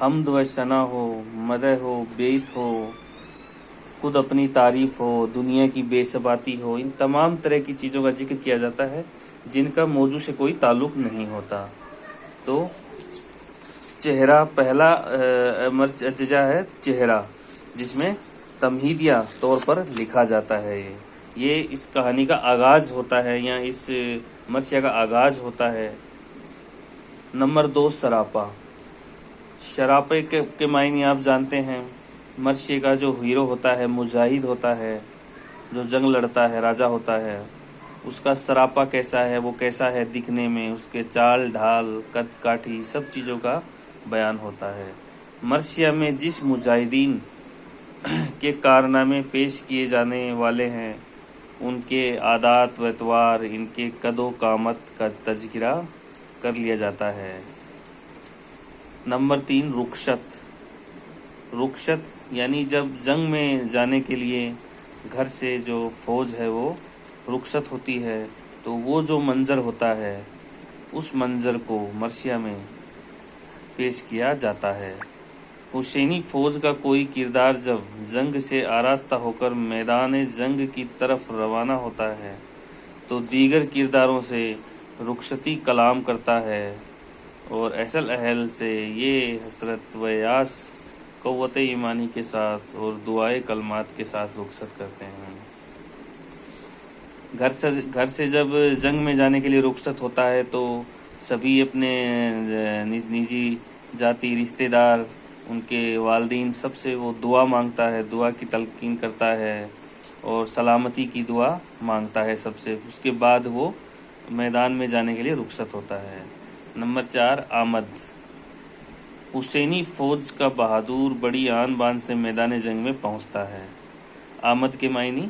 حمد و ثنا ہو، مدح ہو، بیت ہو، خود اپنی تعریف ہو، دنیا کی بے ثباتی ہو، ان تمام طرح کی چیزوں کا ذکر کیا جاتا ہے جن کا موضوع سے کوئی تعلق نہیں ہوتا۔ تو چہرہ پہلا مرث اجزا ہے چہرہ، جس میں تمہیدیہ طور پر لکھا جاتا ہے۔ یہ اس کہانی کا آغاز ہوتا ہے یا اس مرثیہ کا آغاز ہوتا ہے۔ نمبر 2 سراپا۔ شراپے کے معنی آپ جانتے ہیں۔ مرثیے کا جو ہیرو ہوتا ہے، مجاہد ہوتا ہے، جو جنگ لڑتا ہے، راجا ہوتا ہے، اس کا سراپا کیسا ہے، وہ کیسا ہے دکھنے میں، اس کے چال ڈھال، قد کاٹھی، سب چیزوں کا بیان ہوتا ہے۔ مرثیہ میں جس مجاہدین کے کارنامے پیش کیے جانے والے ہیں، ان کے عادات و اطوار، ان کے قد و قامت کا تذکرہ کر لیا جاتا ہے۔ نمبر 3 رخصت۔ رخصت یعنی جب جنگ میں جانے کے لیے گھر سے جو فوج ہے وہ رخصت ہوتی ہے، تو وہ جو منظر ہوتا ہے اس منظر کو مرثیہ میں پیش کیا جاتا ہے۔ حسینی فوج کا کوئی کردار جب جنگ سے آراستہ ہو کر میدان جنگ کی طرف روانہ ہوتا ہے تو دیگر کرداروں سے رخصتی کلام کرتا ہے، اور اصل اہل سے یہ حسرت و یاس قوت ایمانی کے ساتھ اور دعائے کلمات کے ساتھ رخصت کرتے ہیں۔ گھر سے جب جنگ میں جانے کے لیے رخصت ہوتا ہے تو سبھی اپنے نجی ذاتی رشتہ دار، ان کے والدین، سب سے وہ دعا مانگتا ہے، دعا کی تلقین کرتا ہے اور سلامتی کی دعا مانگتا ہے سب سے۔ اس کے بعد وہ میدان میں جانے کے لیے رخصت ہوتا ہے۔ نمبر 4 آمد۔ حسینی فوج کا بہادر بڑی آن بان سے میدان جنگ میں پہنچتا ہے۔ آمد کے معنی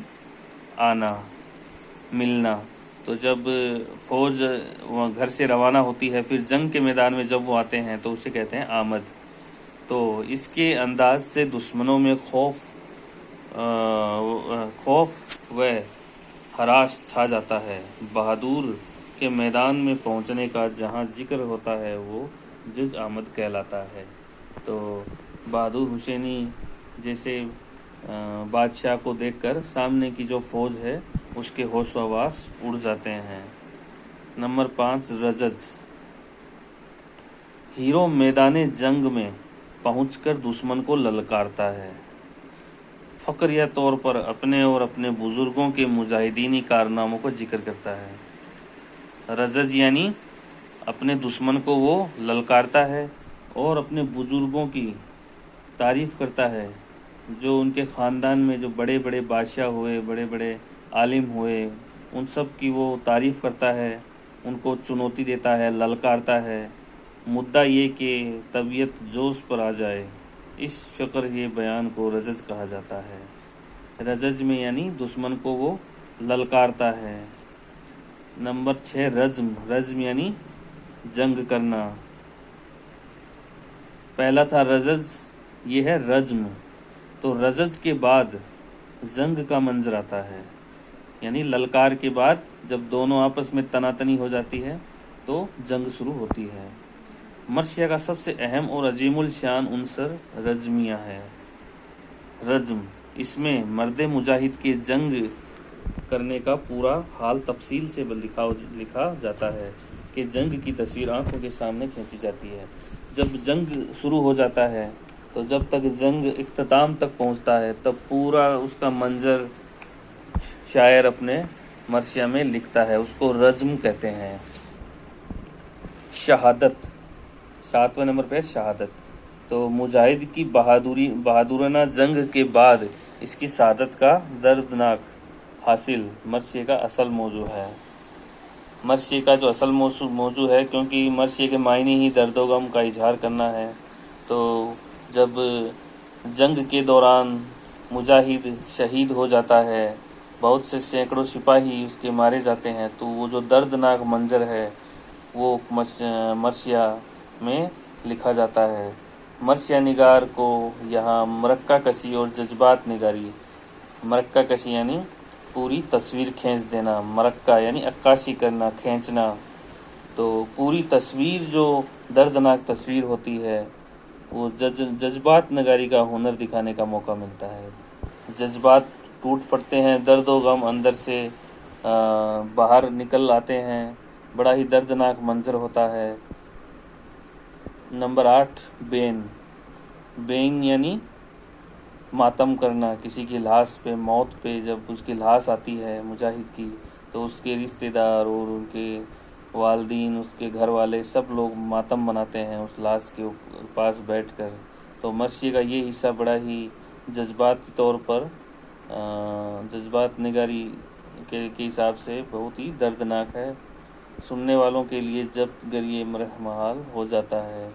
آنا، ملنا۔ تو جب فوج گھر سے روانہ ہوتی ہے، پھر جنگ کے میدان میں جب وہ آتے ہیں تو اسے کہتے ہیں آمد۔ تو اس کے انداز سے دشمنوں میں خوف و ہراس چھا جاتا ہے۔ بہادر کے میدان میں پہنچنے کا جہاں ذکر ہوتا ہے وہ جج آمد کہلاتا ہے۔ تو بہادر حسینی جیسے بادشاہ کو دیکھ کر سامنے کی جو فوج ہے اس کے ہوش و حواس اڑ جاتے ہیں۔ نمبر 5 رجز۔ ہیرو میدان جنگ میں پہنچ کر دشمن کو للکارتا ہے، فقریہ طور پر اپنے اور اپنے بزرگوں کے مجاہدینی کارناموں کو ذکر کرتا ہے۔ رجز یعنی اپنے دشمن کو وہ للکارتا ہے اور اپنے بزرگوں کی تعریف کرتا ہے، جو ان کے خاندان میں جو بڑے بڑے بادشاہ ہوئے، بڑے بڑے عالم ہوئے، ان سب کی وہ تعریف کرتا ہے، ان کو چنوتی دیتا ہے، للکارتا ہے۔ مدعا یہ کہ طبیعت جوش پر آ جائے، اس فقر یہ بیان کو رجز کہا جاتا ہے۔ رجز میں یعنی دشمن کو وہ للکارتا ہے۔ نمبر 6 رزم۔ رزم یعنی جنگ کرنا۔ پہلا تھا رجز، یہ ہے رزم۔ تو رجز کے بعد جنگ کا منظر آتا ہے، یعنی للکار کے بعد جب دونوں آپس میں تناتنی ہو جاتی ہے تو جنگ شروع ہوتی ہے۔ مرثیہ کا سب سے اہم اور عظیم الشان عنصر رزمیہ ہے۔ رزم، اس میں مرد مجاہد کے جنگ کرنے کا پورا حال تفصیل سے لکھا جاتا ہے کہ جنگ کی تصویر آنکھوں کے سامنے کھینچی جاتی ہے۔ جب جنگ شروع ہو جاتا ہے تو جب تک جنگ اختتام تک پہنچتا ہے تب پورا اس کا منظر شاعر اپنے مرثیہ میں لکھتا ہے، اس کو رزم کہتے ہیں۔ شہادت، 7ویں نمبر پہ شہادت۔ تو مجاہد کی بہادرانہ جنگ کے بعد اس کی شہادت کا دردناک حاصل مرثیے کا اصل موضوع ہے۔ مرثیے کا جو اصل موضوع ہے، کیونکہ مرثیے کے معنی ہی درد و غم کا اظہار کرنا ہے، تو جب جنگ کے دوران مجاہد شہید ہو جاتا ہے، بہت سے سینکڑوں سپاہی اس کے مارے جاتے ہیں، تو وہ جو دردناک منظر ہے وہ مرثیہ میں لکھا جاتا ہے۔ مرثیہ نگار کو یہاں مرقع کشی اور جذبات نگاری، مرقع کشی یعنی پوری تصویر کھینچ دینا، مرقع یعنی عکاسی کرنا، کھینچنا، تو پوری تصویر جو دردناک تصویر ہوتی ہے وہ جذبات نگاری کا ہنر دکھانے کا موقع ملتا ہے. جذبات ٹوٹ پڑتے ہیں، درد و غم اندر سے باہر نکل آتے ہیں، بڑا ہی دردناک منظر ہوتا ہے. نمبر 8 بین یعنی ماتم کرنا. کسی کی لاش پہ، موت پہ جب اس کی لاش آتی ہے مجاہد کی، تو اس کے رشتہ دار اور ان کے والدین، اس کے گھر والے، سب لوگ ماتم مناتے ہیں اس لاش کے پاس بیٹھ کر. تو مرثیے کا یہ حصہ بڑا ہی جذباتی طور پر جذبات نگاری کے حساب سے بہت ہی دردناک ہے. سننے والوں کے لیے جب گریہ مرحمال ہو جاتا ہے.